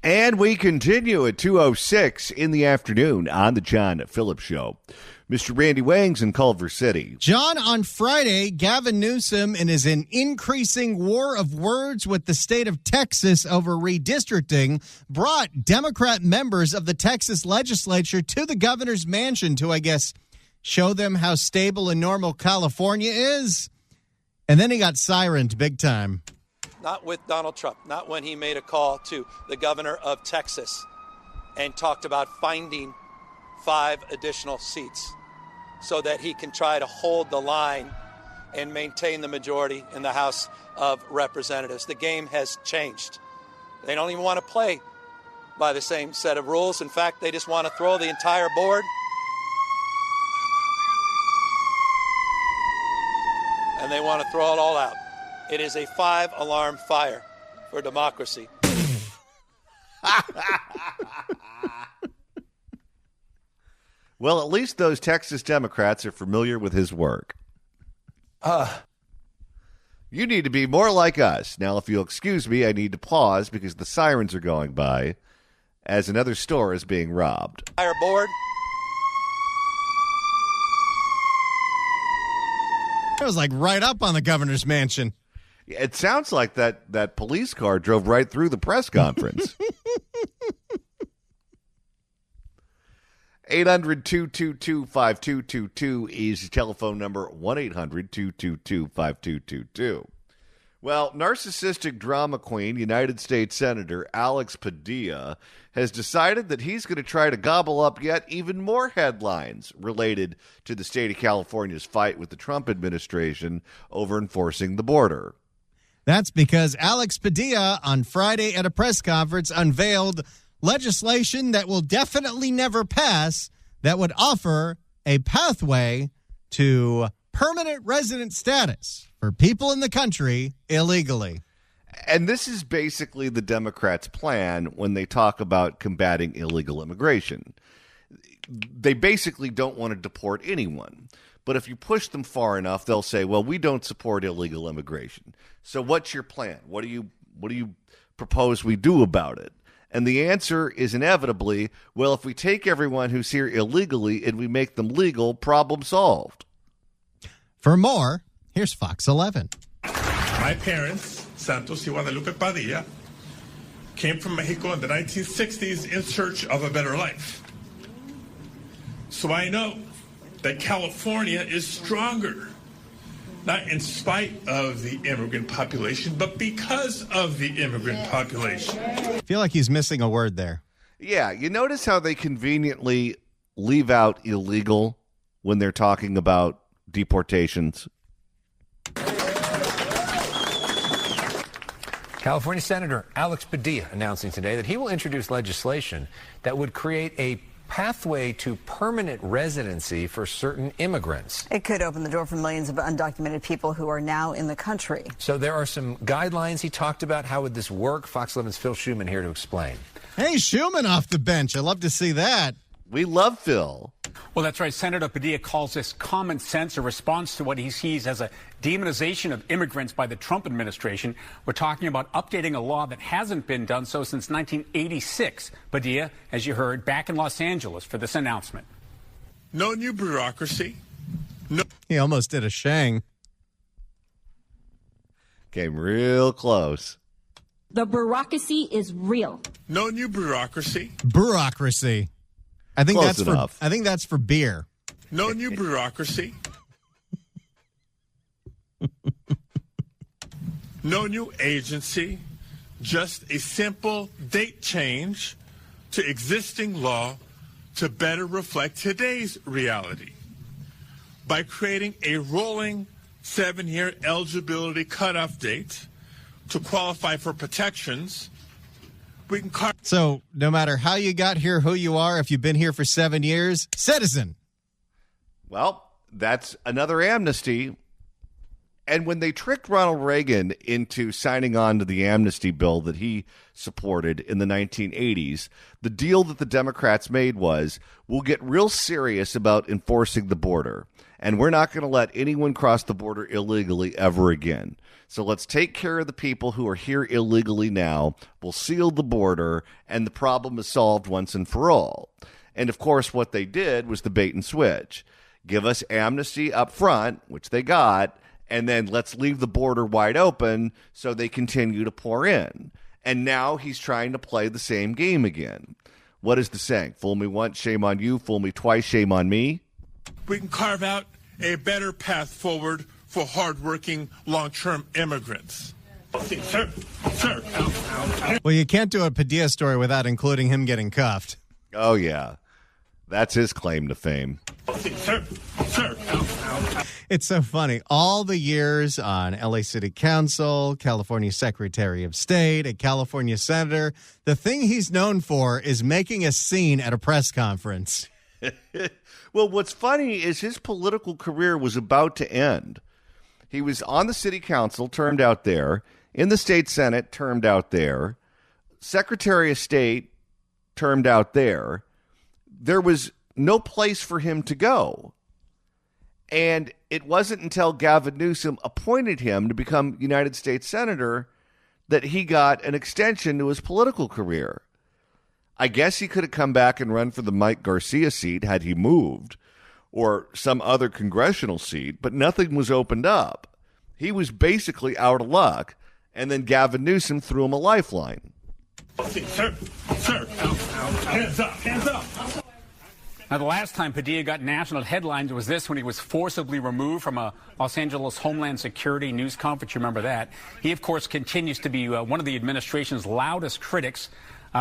And we continue at 2:06 in the afternoon on the John Phillips Show. Mr. Randy Wangs in Culver City. John, on Friday, Gavin Newsom, in his increasing war of words with the state of Texas over redistricting, brought Democrat members of the Texas legislature to the governor's mansion to, I guess, show them how stable and normal California is. And then he got sirened big time. Not with Donald Trump, not when he made a call to the governor of Texas and talked about finding 5 additional seats so that he can try to hold the line and maintain the majority in the House of Representatives. The game has changed. They don't even want to play by the same set of rules. In fact, they just want to throw the entire board. And they want to throw it all out. It is a 5-alarm fire for democracy. Well, at least those Texas Democrats are familiar with his work. You need to be more like us. Now, if you'll excuse me, I need to pause because the sirens are going by as another store is being robbed. Fire board. It was like right up on the governor's mansion. It sounds like that police car drove right through the press conference. 800-222-5222 is the telephone number, 1-800-222-5222. Well, narcissistic drama queen, United States Senator Alex Padilla, has decided that he's going to try to gobble up yet even more headlines related to the state of California's fight with the Trump administration over enforcing the border. That's because Alex Padilla on Friday at a press conference unveiled legislation that will definitely never pass that would offer a pathway to permanent resident status for people in the country illegally. And this is basically the Democrats' plan when they talk about combating illegal immigration. They basically don't want to deport anyone. But if you push them far enough, they'll say, well, we don't support illegal immigration. So what's your plan? What do you propose we do about it? And the answer is inevitably, well, if we take everyone who's here illegally and we make them legal, problem solved. For more, here's Fox 11. My parents, Santos y Guadalupe Padilla, came from Mexico in the 1960s in search of a better life. So I know that California is stronger, not in spite of the immigrant population, but because of the immigrant population. I feel like he's missing a word there. Yeah, you notice how they conveniently leave out illegal when they're talking about deportations? California Senator Alex Padilla announcing today that he will introduce legislation that would create a pathway to permanent residency for certain immigrants. It could open the door for millions of undocumented people who are now in the country. So there are some guidelines he talked about. How would this work? Fox 11's Phil Schuman here to explain. Hey, Schuman off the bench. I love to see that. We love Phil. Well, that's right. Senator Padilla calls this common sense, a response to what he sees as a demonization of immigrants by the Trump administration. We're talking about updating a law that hasn't been done so since 1986. Padilla, as you heard, back in Los Angeles for this announcement. No new bureaucracy. No. He almost did a Shang. Came real close. The bureaucracy is real. No new bureaucracy. Bureaucracy. I think Close that's enough. I think that's for beer. No new bureaucracy. No new agency. Just a simple date change to existing law to better reflect today's reality. By creating a rolling 7-year eligibility cutoff date to qualify for protections, we can So no matter how you got here, who you are, if you've been here for 7 years, citizen. Well, that's another amnesty. And when they tricked Ronald Reagan into signing on to the amnesty bill that he supported in the 1980s, the deal that the Democrats made was, we'll get real serious about enforcing the border, and we're not going to let anyone cross the border illegally ever again. So let's take care of the people who are here illegally now. We'll seal the border, and the problem is solved once and for all. And, of course, what they did was the bait and switch. Give us amnesty up front, which they got, and then let's leave the border wide open so they continue to pour in. And now he's trying to play the same game again. What is the saying? Fool me once, shame on you. Fool me twice, shame on me. We can carve out a better path forward for hardworking, long-term immigrants. Sir. Well, you can't do a Padilla story without including him getting cuffed. Oh, yeah. That's his claim to fame. Sir. It's so funny. All the years on LA City Council, California Secretary of State, a California senator, the thing he's known for is making a scene at a press conference. Well, what's funny is his political career was about to end. He was on the city council, termed out there, in the state senate, termed out there, Secretary of State, termed out there. There was no place for him to go. And it wasn't until Gavin Newsom appointed him to become United States Senator that he got an extension to his political career. I guess he could have come back and run for the Mike Garcia seat had he moved, or some other congressional seat, but nothing was opened up. He was basically out of luck, and then Gavin Newsom threw him a lifeline. Sir. Hands up. Now, the last time Padilla got national headlines was this, when he was forcibly removed from a Los Angeles Homeland Security news conference. You remember that. He, of course, continues to be one of the administration's loudest critics.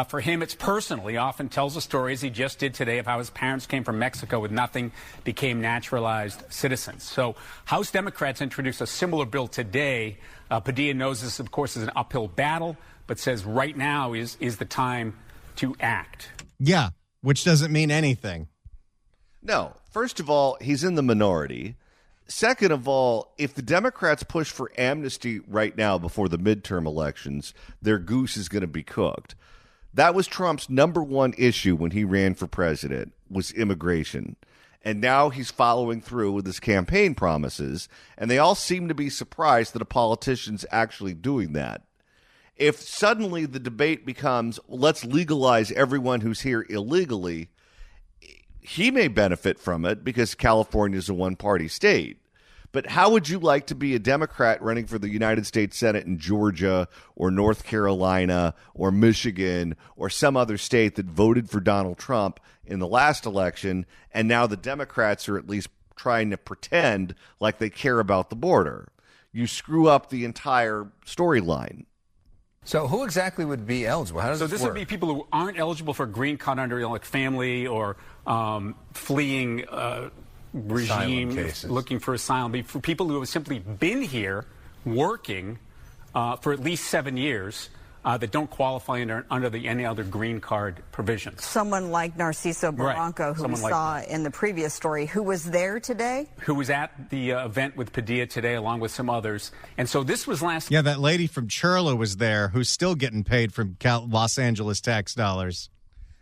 For him, it's personal. He often tells the stories he just did today of how his parents came from Mexico with nothing, became naturalized citizens. So House Democrats introduced a similar bill today. Padilla knows this, of course, is an uphill battle, but says right now is the time to act. Yeah, which doesn't mean anything. No. First of all, he's in the minority. Second of all, if the Democrats push for amnesty right now before the midterm elections, their goose is going to be cooked. That was Trump's number one issue when he ran for president, was immigration. And now he's following through with his campaign promises, and they all seem to be surprised that a politician's actually doing that. If suddenly the debate becomes, let's legalize everyone who's here illegally, he may benefit from it because California is a one-party state. But how would you like to be a Democrat running for the United States Senate in Georgia or North Carolina or Michigan or some other state that voted for Donald Trump in the last election, and now the Democrats are at least trying to pretend like they care about the border? You screw up the entire storyline. So who exactly would be eligible? How does this work? Would be people who aren't eligible for a green card under like family or fleeing regime, looking for asylum. For people who have simply been here working for at least 7 years that don't qualify under any other green card provisions. Someone like Narciso Barranco, right. who we saw in the previous story, who was there today? Who was at the event with Padilla today, along with some others. And so this was last... Yeah, that lady from Churla was there, who's still getting paid from Los Angeles tax dollars.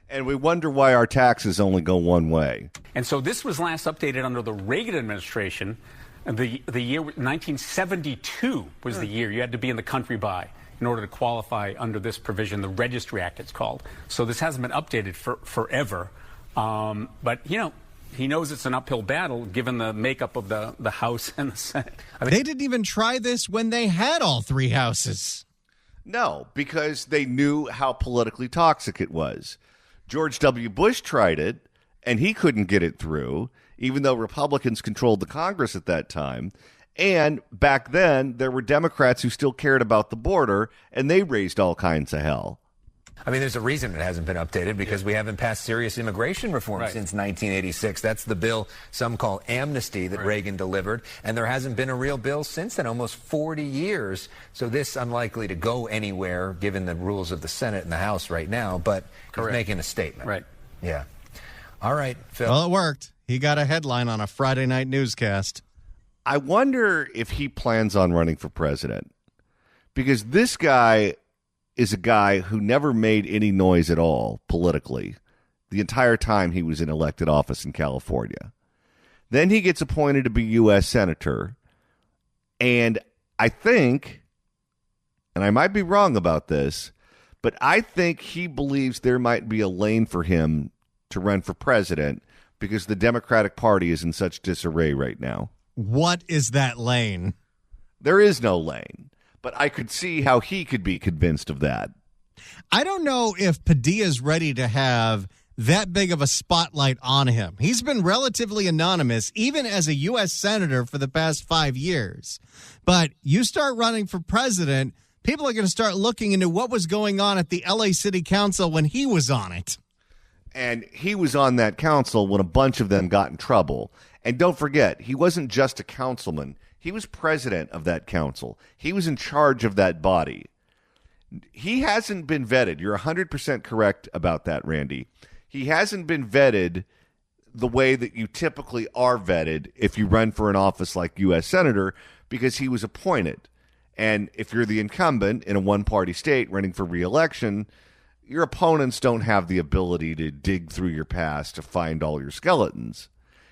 And we wonder why our taxes only go one way. And so this was last updated under the Reagan administration. The year 1972 was the year you had to be in the country by in order to qualify under this provision, the Registry Act it's called. So this hasn't been updated forever. But, you know, he knows it's an uphill battle given the makeup of the House and the Senate. I mean, they didn't even try this when they had all three houses. No, because they knew how politically toxic it was. George W. Bush tried it, and he couldn't get it through, even though Republicans controlled the Congress at that time. And back then, there were Democrats who still cared about the border, and they raised all kinds of hell. I mean, there's a reason it hasn't been updated, because we haven't passed serious immigration reform since 1986. That's the bill some call amnesty that Reagan delivered, and there hasn't been a real bill since then, almost 40 years. So this unlikely to go anywhere, given the rules of the Senate and the House right now, but he's making a statement. Right. Yeah. All right, Phil. Well, it worked. He got a headline on a Friday night newscast. I wonder if he plans on running for president, because this guy is a guy who never made any noise at all politically the entire time he was in elected office in California. Then he gets appointed to be U.S. Senator, and I think, and I might be wrong about this, but I think he believes there might be a lane for him to run for president because the Democratic Party is in such disarray right now. What is that lane? There is no lane, but I could see how he could be convinced of that. I don't know if Padilla's ready to have that big of a spotlight on him. He's been relatively anonymous, even as a U.S. senator for the past 5 years. But you start running for president, people are going to start looking into what was going on at the L.A. City Council when he was on it. And he was on that council when a bunch of them got in trouble. And don't forget, he wasn't just a councilman. He was president of that council. He was in charge of that body. He hasn't been vetted. You're 100% correct about that, Randy. He hasn't been vetted the way that you typically are vetted if you run for an office like U.S. Senator, because he was appointed. And if you're the incumbent in a one-party state running for re-election, your opponents don't have the ability to dig through your past to find all your skeletons.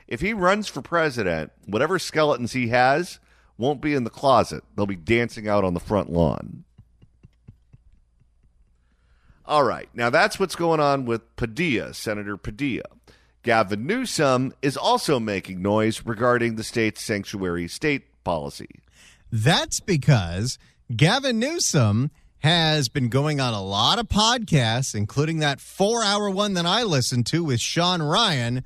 If he runs for president, whatever skeletons he has won't be in the closet. They'll be dancing out on the front lawn. All right, now that's what's going on with Padilla, Senator Padilla. Gavin Newsom is also making noise regarding the state's sanctuary state policy. That's because Gavin Newsom has been going on a lot of podcasts, including that 4-hour one that I listened to with Sean Ryan,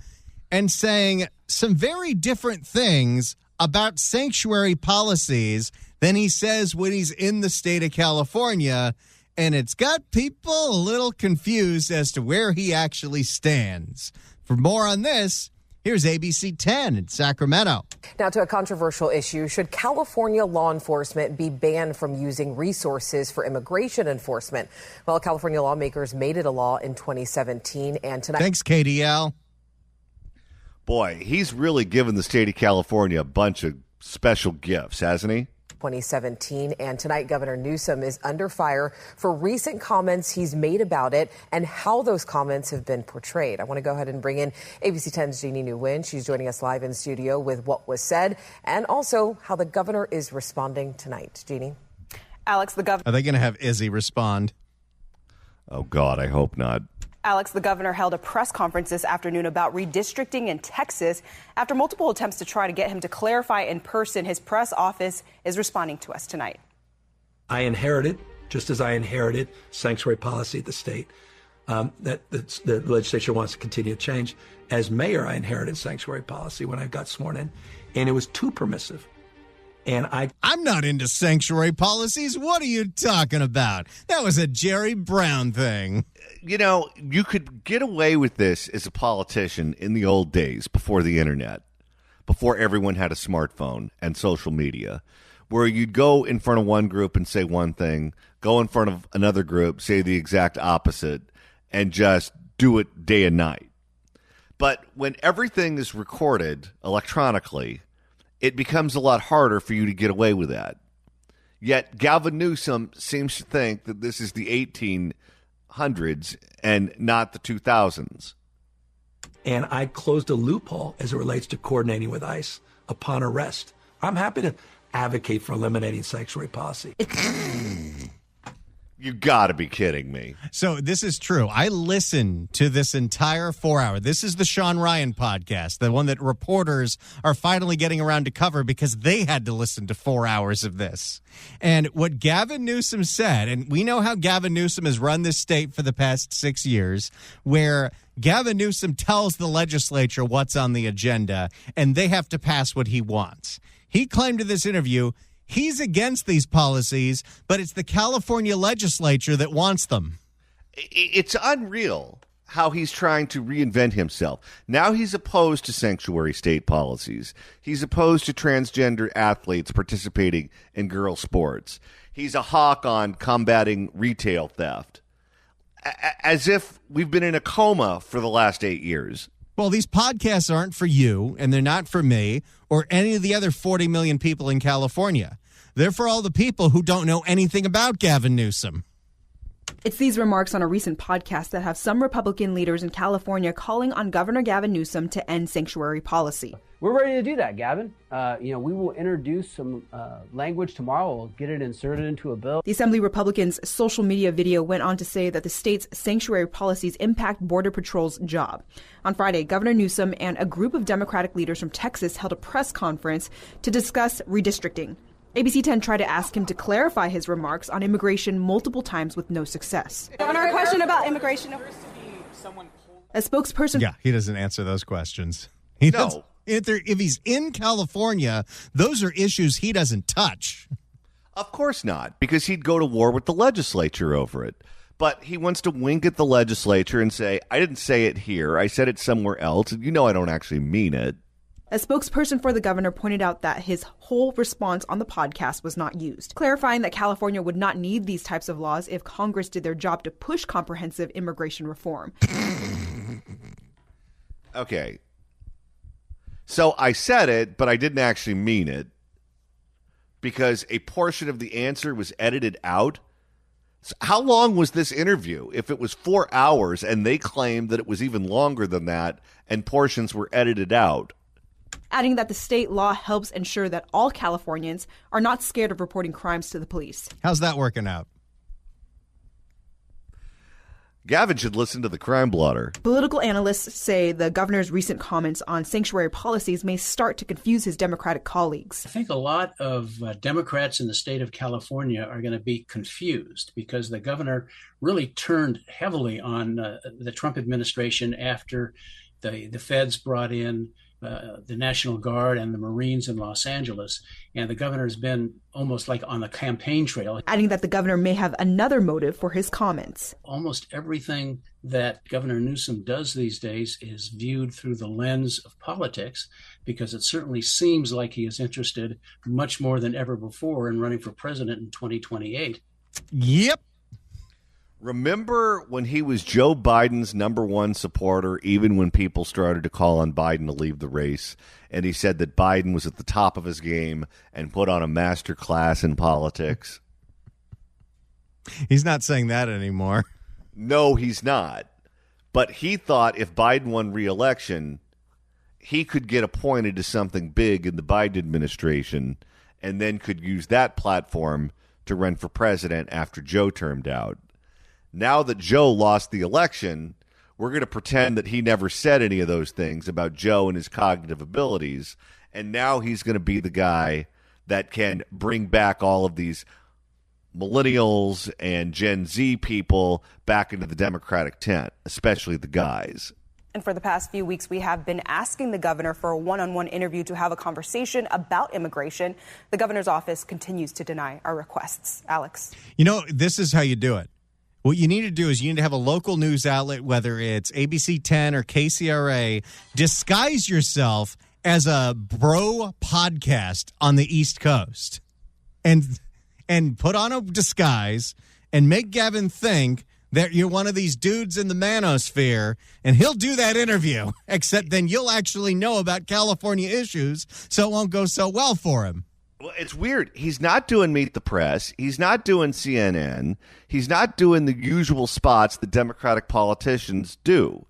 and saying some very different things about sanctuary policies than he says when he's in the state of California. And it's got people a little confused as to where he actually stands. For more on this, here's ABC 10 in Sacramento. Now to a controversial issue. Should California law enforcement be banned from using resources for immigration enforcement? Well, California lawmakers made it a law in 2017. And tonight. Thanks, KDL. Boy, he's really given the state of California a bunch of special gifts, hasn't he? 2017, and tonight Governor Newsom is under fire for recent comments he's made about it and how those comments have been portrayed. I want to go ahead and bring in ABC 10's Jeannie Nguyen. She's joining us live in studio with what was said and also how the governor is responding tonight. Jeannie. Alex, the governor. Are they going to have Izzy respond? Oh, God, I hope not. Alex, the governor held a press conference this afternoon about redistricting in Texas. After multiple attempts to try to get him to clarify in person, his press office is responding to us tonight. I inherited, just as I inherited sanctuary policy at the state, that the legislature wants to continue to change. As mayor, I inherited sanctuary policy when I got sworn in, and it was too permissive. And I'm not into sanctuary policies. What are you talking about? That was a Jerry Brown thing. You know, you could get away with this as a politician in the old days before the internet, before everyone had a smartphone and social media, where you'd go in front of one group and say one thing, go in front of another group, say the exact opposite, and just do it day and night. But when everything is recorded electronically, it becomes a lot harder for you to get away with that. Yet Gavin Newsom seems to think that this is the 1800s and not the 2000s. And I closed a loophole as it relates to coordinating with ICE upon arrest. I'm happy to advocate for eliminating sanctuary policy. You got to be kidding me. So this is true. I listened to this entire 4 hour. This is the Sean Ryan podcast, the one that reporters are finally getting around to cover because they had to listen to 4 hours of this. And what Gavin Newsom said, and we know how Gavin Newsom has run this state for the past 6 years, where Gavin Newsom tells the legislature what's on the agenda, and they have to pass what he wants. He claimed in this interview he's against these policies, but it's the California legislature that wants them. It's unreal how he's trying to reinvent himself. Now he's opposed to sanctuary state policies. He's opposed to transgender athletes participating in girls' sports. He's a hawk on combating retail theft. As if we've been in a coma for the last 8 years. Well, these podcasts aren't for you, and they're not for me, or any of the other 40 million people in California. They're for all the people who don't know anything about Gavin Newsom. It's these remarks on a recent podcast that have some Republican leaders in California calling on Governor Gavin Newsom to end sanctuary policy. We're ready to do that, Gavin. We will introduce some language tomorrow. We'll get it inserted into a bill. The Assembly Republicans' social media video went on to say that the state's sanctuary policies impact Border Patrol's job. On Friday, Governor Newsom and a group of Democratic leaders from Texas held a press conference to discuss redistricting. ABC 10 tried to ask him to clarify his remarks on immigration multiple times with no success. Governor, a question about immigration. A spokesperson... Yeah, he doesn't answer those questions. No. If he's in California, those are issues he doesn't touch. Of course not, because he'd go to war with the legislature over it. But he wants to wink at the legislature and say, I didn't say it here. I said it somewhere else. And you know I don't actually mean it. A spokesperson for the governor pointed out that his whole response on the podcast was not used, clarifying that California would not need these types of laws if Congress did their job to push comprehensive immigration reform. Okay. So I said it, but I didn't actually mean it because a portion of the answer was edited out. So how long was this interview? If it was 4 hours and they claimed that it was even longer than that and portions were edited out. Adding that the state law helps ensure that all Californians are not scared of reporting crimes to the police. How's that working out? Gavin should listen to the crime blotter. Political analysts say the governor's recent comments on sanctuary policies may start to confuse his Democratic colleagues. I think a lot of Democrats in the state of California are going to be confused because the governor really turned heavily on the Trump administration after the feds brought in the National Guard and the Marines in Los Angeles. And the governor's been almost like on the campaign trail. Adding that the governor may have another motive for his comments. Almost everything that Governor Newsom does these days is viewed through the lens of politics, because it certainly seems like he is interested much more than ever before in running for president in 2028. Yep. Remember when he was Joe Biden's #1 supporter, even when people started to call on Biden to leave the race, and he said that Biden was at the top of his game and put on a master class in politics? He's not saying that anymore. No, he's not. But he thought if Biden won re-election, he could get appointed to something big in the Biden administration and then could use that platform to run for president after Joe termed out. Now that Joe lost the election, we're going to pretend that he never said any of those things about Joe and his cognitive abilities. And now he's going to be the guy that can bring back all of these millennials and Gen Z people back into the Democratic tent, especially the guys. And for the past few weeks, we have been asking the governor for a one-on-one interview to have a conversation about immigration. The governor's office continues to deny our requests. Alex. You know, this is how you do it. What you need to do is you need to have a local news outlet, whether it's ABC 10 or KCRA, disguise yourself as a bro podcast on the East Coast and put on a disguise and make Gavin think that you're one of these dudes in the manosphere, and he'll do that interview, except then you'll actually know about California issues, so it won't go so well for him. Well, it's weird. He's not doing Meet the Press. He's not doing CNN. He's not doing the usual spots that Democratic politicians do.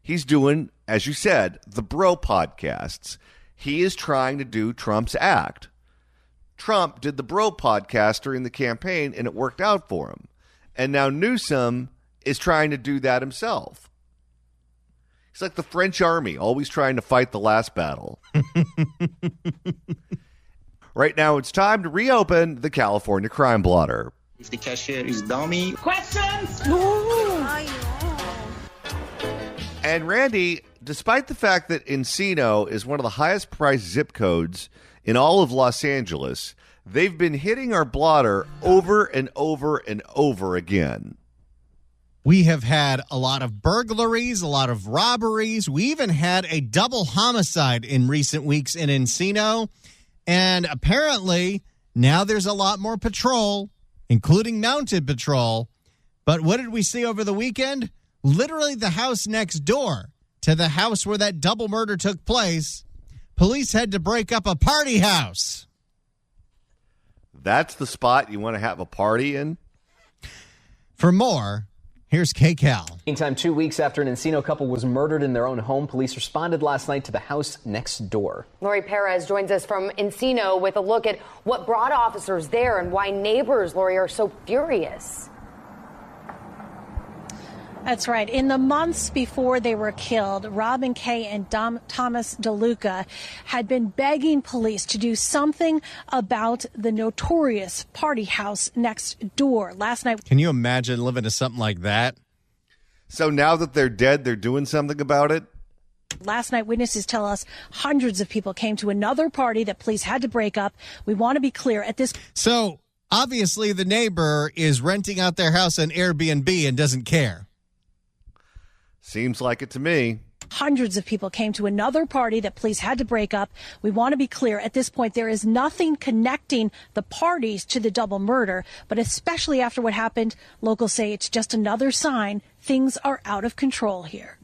He's doing, as you said, the bro podcasts. He is trying to do Trump's act. Trump did the bro podcast during the campaign, and it worked out for him. And now Newsom is trying to do that himself. He's like the French army, always trying to fight the last battle. Right now, it's time to reopen the California Crime Blotter. If the cashier is dummy. Questions? And Randy, despite the fact that Encino is one of the highest priced zip codes in all of Los Angeles, they've been hitting our blotter over and over and over again. We have had a lot of burglaries, a lot of robberies. We even had a double homicide in recent weeks in Encino. And apparently, now there's a lot more patrol, including mounted patrol. But what did we see over the weekend? Literally the house next door to the house where that double murder took place. Police had to break up a party house. That's the spot you want to have a party in? For more, here's KCAL. Meantime, 2 weeks after an Encino couple was murdered in their own home, police responded last night to the house next door. Lori Perez joins us from Encino with a look at what brought officers there and why neighbors, Lori, are so furious. That's right. In the months before they were killed, Robin Kay and Thomas DeLuca had been begging police to do something about the notorious party house next door. Last night. Can you imagine living to something like that? So now that they're dead, they're doing something about it? Last night, witnesses tell us hundreds of people came to another party that police had to break up. We want to be clear at this. So obviously the neighbor is renting out their house on Airbnb and doesn't care. Seems like it to me. Hundreds of people came to another party that police had to break up. We want to be clear at this point, there is nothing connecting the parties to the double murder, but especially after what happened, locals say it's just another sign things are out of control here.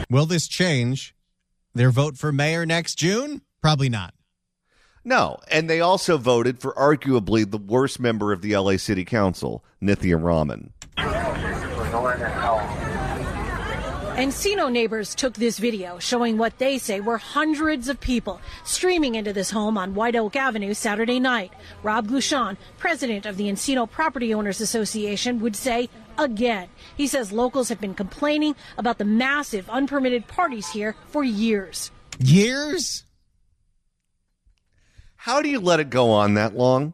Will this change their vote for mayor next June? Probably not. No, and they also voted for arguably the worst member of the LA City Council, Nithya Raman. Encino neighbors took this video showing what they say were hundreds of people streaming into this home on White Oak Avenue Saturday night. Rob Gluchon, president of the Encino Property Owners Association, would say again. He says locals have been complaining about the massive unpermitted parties here for years. Years? How do you let it go on that long?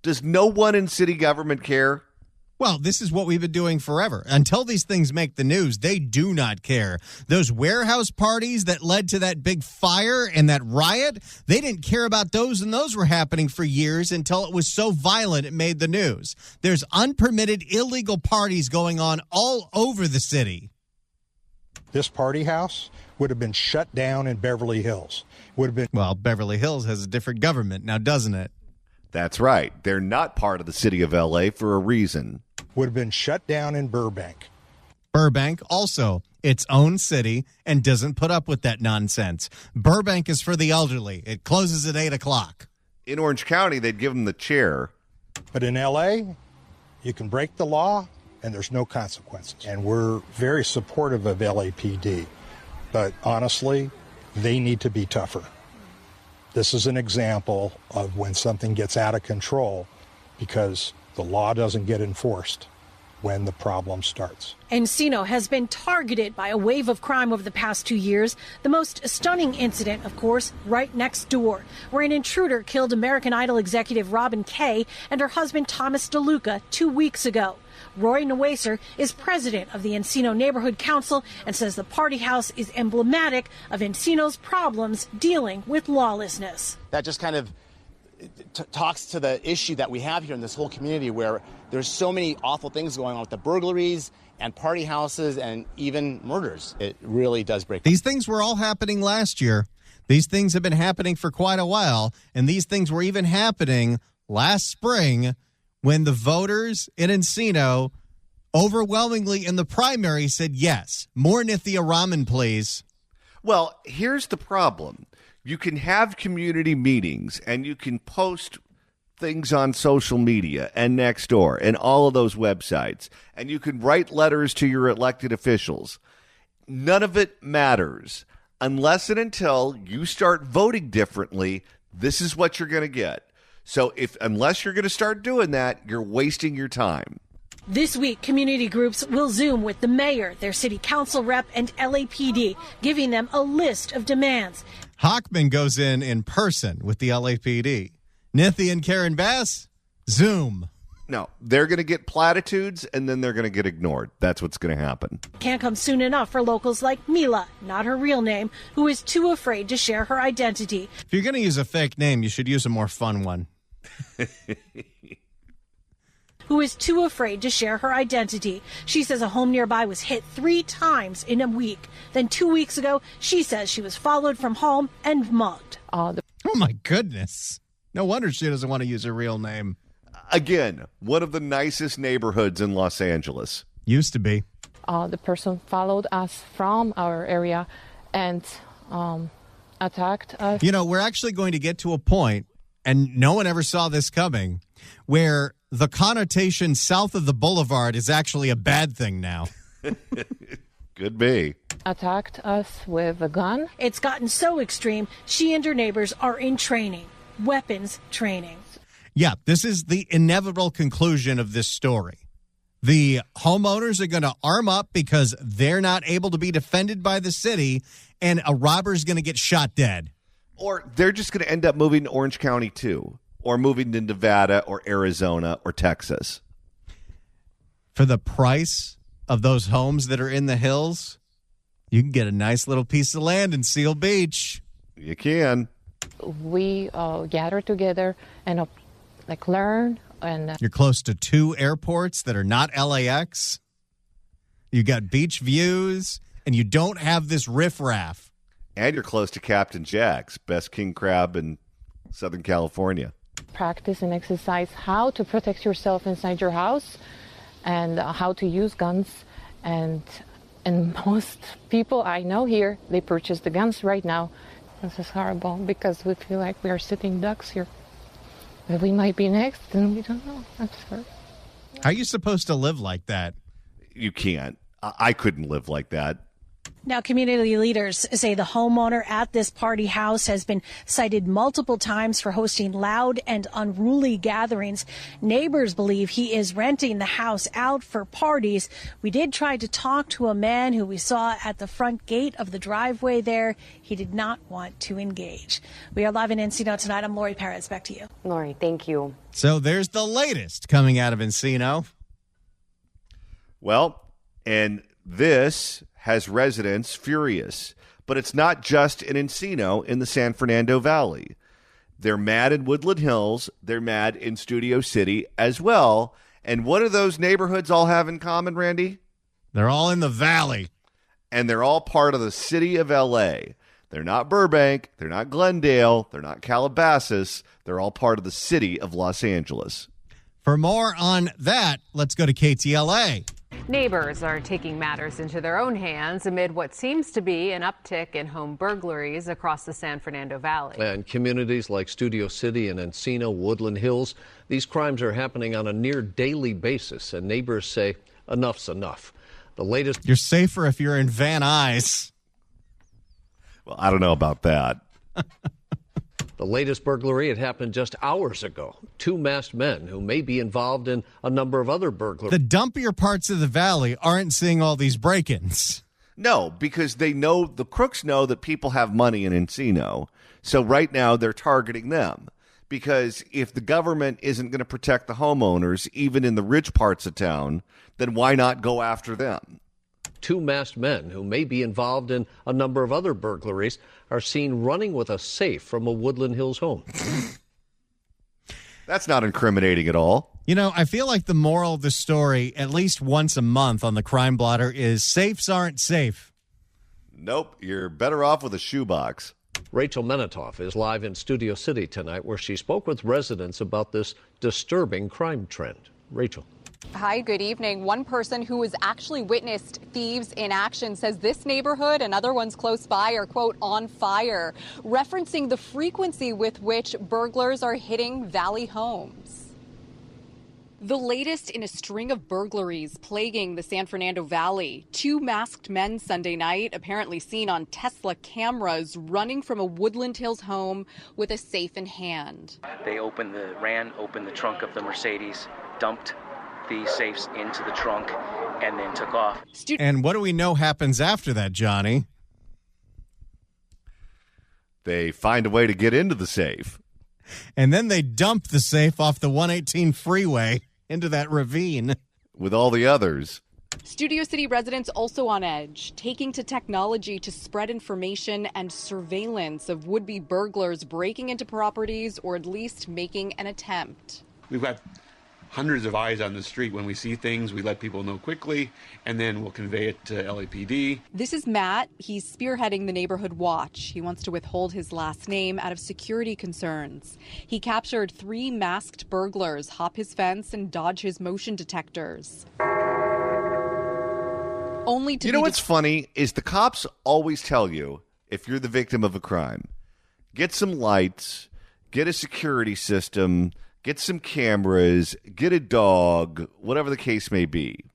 Does no one in city government care? Well, this is what we've been doing forever. Until these things make the news, they do not care. Those warehouse parties that led to that big fire and that riot, they didn't care about those, and those were happening for years until it was so violent it made the news. There's unpermitted illegal parties going on all over the city. This party house would have been shut down in Beverly Hills. Well, Beverly Hills has a different government now, doesn't it? That's right. They're not part of the city of LA for a reason. Would have been shut down in Burbank. Burbank, also its own city, and doesn't put up with that nonsense. Burbank is for the elderly. It closes at 8 o'clock. In Orange County, they'd give them the chair. But in LA, you can break the law, and there's no consequences. And we're very supportive of LAPD. But honestly, they need to be tougher. This is an example of when something gets out of control because the law doesn't get enforced when the problem starts. Encino has been targeted by a wave of crime over the past 2 years. The most stunning incident, of course, right next door, where an intruder killed American Idol executive Robin Kay and her husband Thomas DeLuca 2 weeks ago. Roy Newaser is president of the Encino Neighborhood Council and says the party house is emblematic of Encino's problems dealing with lawlessness. That just kind of talks to the issue that we have here in this whole community where there's so many awful things going on with the burglaries and party houses and even murders. It really does break. These things were all happening last year. These things have been happening for quite a while, and these things were even happening last spring when the voters in Encino overwhelmingly in the primary said yes. More Nithya Raman, please. Well, here's the problem. You can have community meetings and you can post things on social media and Nextdoor and all of those websites, and you can write letters to your elected officials. None of it matters unless and until you start voting differently. This is what you're going to get. So unless you're going to start doing that, you're wasting your time. This week, community groups will Zoom with the mayor, their city council rep, and LAPD, giving them a list of demands. Hochman goes in person with the LAPD. Nithya and Karen Bass, Zoom. No, they're going to get platitudes and then they're going to get ignored. That's what's going to happen. Can't come soon enough for locals like Mila, not her real name, who is too afraid to share her identity. If you're going to use a fake name, you should use a more fun one. Who is too afraid to share her identity. She says a home nearby was hit 3 times in a week. Then 2 weeks ago, she says she was followed from home and mugged. Oh, my goodness. No wonder she doesn't want to use her real name. Again, one of the nicest neighborhoods in Los Angeles. Used to be. The person followed us from our area and attacked us. You know, we're actually going to get to a point, and no one ever saw this coming, where the connotation south of the boulevard is actually a bad thing now. Could be. Attacked us with a gun. It's gotten so extreme, she and her neighbors are in training, weapons training. Yeah, this is the inevitable conclusion of this story. The homeowners are going to arm up because they're not able to be defended by the city, and a robber's going to get shot dead. Or they're just going to end up moving to Orange County, too, or moving to Nevada or Arizona or Texas. For the price of those homes that are in the hills, you can get a nice little piece of land in Seal Beach. You can. We gather together and learn. And you're close to 2 airports that are not LAX. You got beach views, and you don't have this riffraff. And you're close to Captain Jack's, best king crab in Southern California. Practice and exercise how to protect yourself inside your house and how to use guns. And most people I know here, they purchase the guns right now. This is horrible because we feel like we are sitting ducks here. But we might be next, and we don't know. That's hard. How are you supposed to live like that? You can't. I couldn't live like that. Now, community leaders say the homeowner at this party house has been cited multiple times for hosting loud and unruly gatherings. Neighbors believe he is renting the house out for parties. We did try to talk to a man who we saw at the front gate of the driveway there. He did not want to engage. We are live in Encino tonight. I'm Lori Perez. Back to you. Lori, thank you. So there's the latest coming out of Encino. Well, and this has residents furious. But it's not just in Encino in the San Fernando Valley. They're mad in Woodland Hills. They're mad in Studio City as well. And what do those neighborhoods all have in common, Randy? They're all in the valley. And they're all part of the city of L.A. They're not Burbank. They're not Glendale. They're not Calabasas. They're all part of the city of Los Angeles. For more on that, let's go to KTLA. Neighbors are taking matters into their own hands amid what seems to be an uptick in home burglaries across the San Fernando Valley. And communities like Studio City and Encino, Woodland Hills, these crimes are happening on a near daily basis, and neighbors say enough's enough. The latest... You're safer if you're in Van Nuys. Well, I don't know about that. The latest burglary, it happened just hours ago. 2 masked men who may be involved in a number of other burglaries. The dumpier parts of the valley aren't seeing all these break-ins. No, because they know, the crooks know that people have money in Encino. So right now they're targeting them. Because if the government isn't going to protect the homeowners, even in the rich parts of town, then why not go after them? 2 masked men who may be involved in a number of other burglaries are seen running with a safe from a Woodland Hills home. That's not incriminating at all. You know, I feel like the moral of the story, at least once a month on the Crime Blotter, is safes aren't safe. Nope, you're better off with a shoebox. Rachel Menitoff is live in Studio City tonight, where she spoke with residents about this disturbing crime trend. Rachel. Hi, good evening. One person who has actually witnessed thieves in action says this neighborhood and other ones close by are, quote, on fire, referencing the frequency with which burglars are hitting Valley homes. The latest in a string of burglaries plaguing the San Fernando Valley. 2 masked men Sunday night, apparently seen on Tesla cameras, running from a Woodland Hills home with a safe in hand. They opened the trunk of the Mercedes, dumped the safes into the trunk, and then took off. And what do we know happens after that, Johnny? They find a way to get into the safe. And then they dump the safe off the 118 freeway into that ravine. With all the others. Studio City residents also on edge, taking to technology to spread information and surveillance of would-be burglars breaking into properties or at least making an attempt. We've got hundreds of eyes on the street. When we see things, we let people know quickly, and then we'll convey it to LAPD. This is Matt. He's spearheading the neighborhood watch. He wants to withhold his last name out of security concerns. He captured 3 masked burglars hop his fence and dodge his motion detectors. Only to You know what's funny is the cops always tell you, if you're the victim of a crime, get some lights, get a security system, get some cameras, get a dog, whatever the case may be.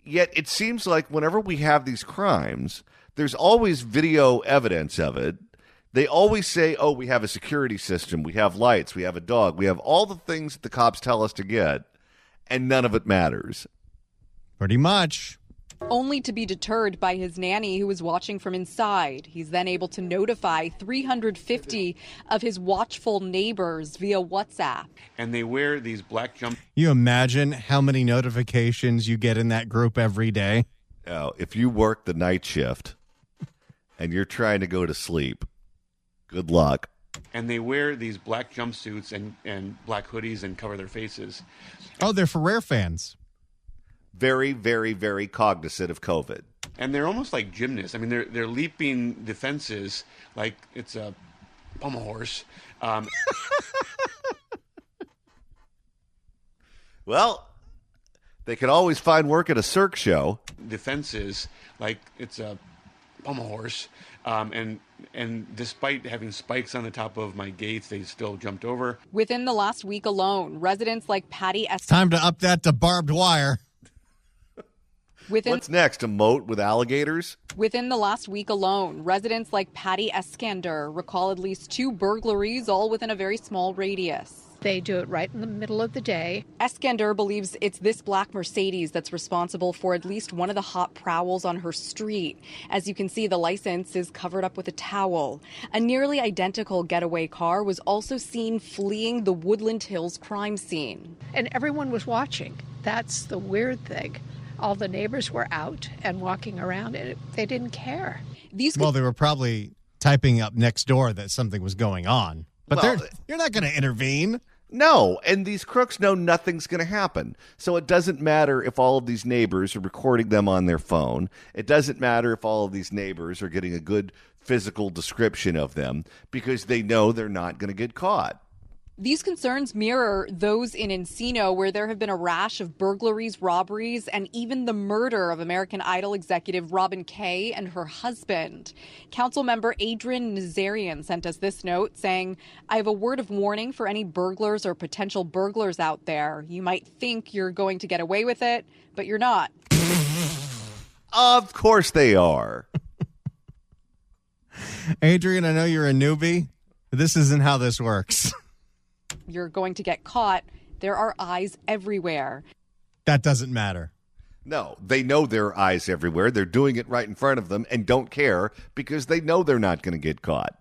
Yet it seems like whenever we have these crimes, there's always video evidence of it. They always say, oh, we have a security system, we have lights, we have a dog, we have all the things that the cops tell us to get, and none of it matters. Pretty much. Only to be deterred by his nanny who was watching from inside. He's then able to notify 350 of his watchful neighbors via WhatsApp. And they wear these black jump. You imagine how many notifications you get in that group every day? Now, if you work the night shift and you're trying to go to sleep, good luck. And they wear these black jumpsuits and black hoodies and cover their faces. Oh, they're for rare fans. Very, very, very cognizant of COVID. And they're almost like gymnasts. I mean, they're leaping the fences like it's a pommel horse. Well, they can always find work at a Cirque show. The fences like it's a pommel horse. And despite having spikes on the top of my gates, they still jumped over. Within the last week alone, residents like Patty Time to up that to barbed wire. What's next? A moat with alligators? Within the last week alone, residents like Patty Eskander recall at least 2 burglaries, all within a very small radius. They do it right in the middle of the day. Eskander believes it's this black Mercedes that's responsible for at least one of the hot prowls on her street. As you can see, the license is covered up with a towel. A nearly identical getaway car was also seen fleeing the Woodland Hills crime scene. And everyone was watching. That's the weird thing. All the neighbors were out and walking around, and they didn't care. Well, they were probably typing up next door that something was going on. But you're not going to intervene. No, and these crooks know nothing's going to happen. So it doesn't matter if all of these neighbors are recording them on their phone. It doesn't matter if all of these neighbors are getting a good physical description of them, because they know they're not going to get caught. These concerns mirror those in Encino, where there have been a rash of burglaries, robberies, and even the murder of American Idol executive Robin Kay and her husband. Council member Adrian Nazarian sent us this note saying, I have a word of warning for any burglars or potential burglars out there. You might think you're going to get away with it, but you're not. Of course they are. Adrian, I know you're a newbie. This isn't how this works. You're going to get caught. There are eyes everywhere. That doesn't matter. No, they know there are eyes everywhere. They're doing it right in front of them and don't care because they know they're not going to get caught.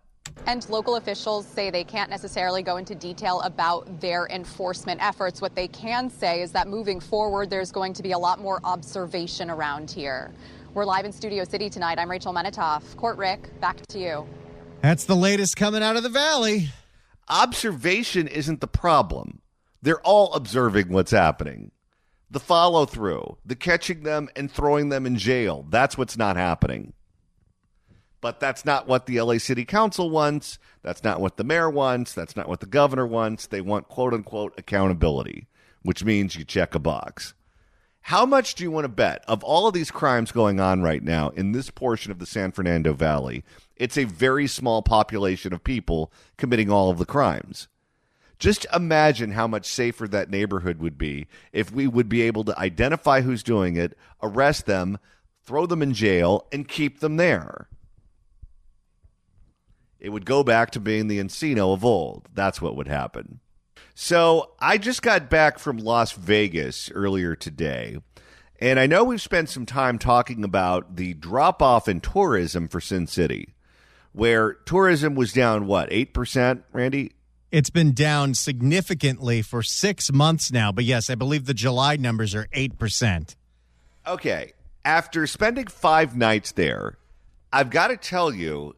And local officials say they can't necessarily go into detail about their enforcement efforts. What they can say is that moving forward, there's going to be a lot more observation around here. We're live in Studio City tonight. I'm Rachel Menitoff. Court Rick, back to you. That's the latest coming out of the Valley. Observation isn't the problem. They're all observing what's happening. The follow-through, the catching them and throwing them in jail, that's what's not happening. But that's not what the LA City Council wants. That's not what the mayor wants. That's not what the governor wants. They want quote-unquote accountability, which means you check a box. How much do you want to bet of all of these crimes going on right now in this portion of the San Fernando Valley, it's a very small population of people committing all of the crimes? Just imagine how much safer that neighborhood would be if we would be able to identify who's doing it, arrest them, throw them in jail, and keep them there. It would go back to being the Encino of old. That's what would happen. So I just got back from Las Vegas earlier today, and I know we've spent some time talking about the drop-off in tourism for Sin City, where tourism was down, 8%, Randy? It's been down significantly for 6 months now, but yes, I believe the July numbers are 8%. Okay, after spending 5 nights there, I've got to tell you,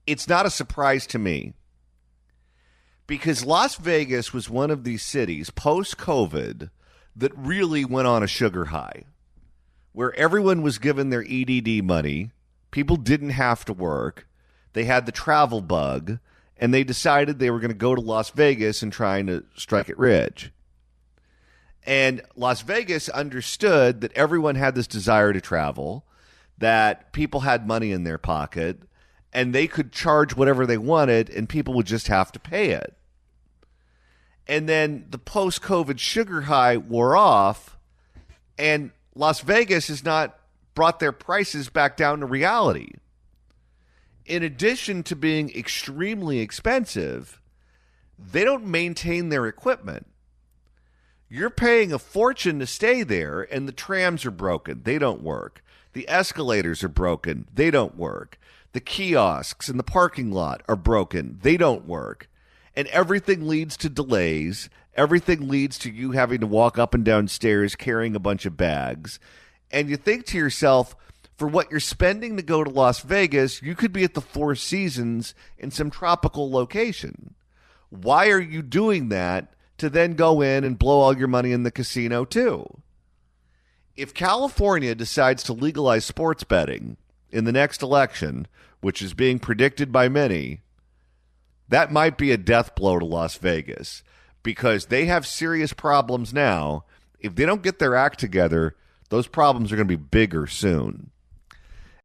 it's not a surprise to me. Because Las Vegas was one of these cities post-COVID that really went on a sugar high, where everyone was given their EDD money, people didn't have to work, they had the travel bug, and they decided they were going to go to Las Vegas and try to strike it rich. And Las Vegas understood that everyone had this desire to travel, that people had money in their pocket, and they could charge whatever they wanted, and people would just have to pay it. And then the post-COVID sugar high wore off, and Las Vegas has not brought their prices back down to reality. In addition to being extremely expensive, they don't maintain their equipment. You're paying a fortune to stay there, and the trams are broken. They don't work. The escalators are broken. They don't work. The kiosks in the parking lot are broken. They don't work. And everything leads to delays. Everything leads to you having to walk up and down stairs carrying a bunch of bags. And you think to yourself, for what you're spending to go to Las Vegas, you could be at the Four Seasons in some tropical location. Why are you doing that to then go in and blow all your money in the casino too? If California decides to legalize sports betting in the next election, which is being predicted by many, that might be a death blow to Las Vegas, because they have serious problems now. If they don't get their act together, those problems are going to be bigger soon.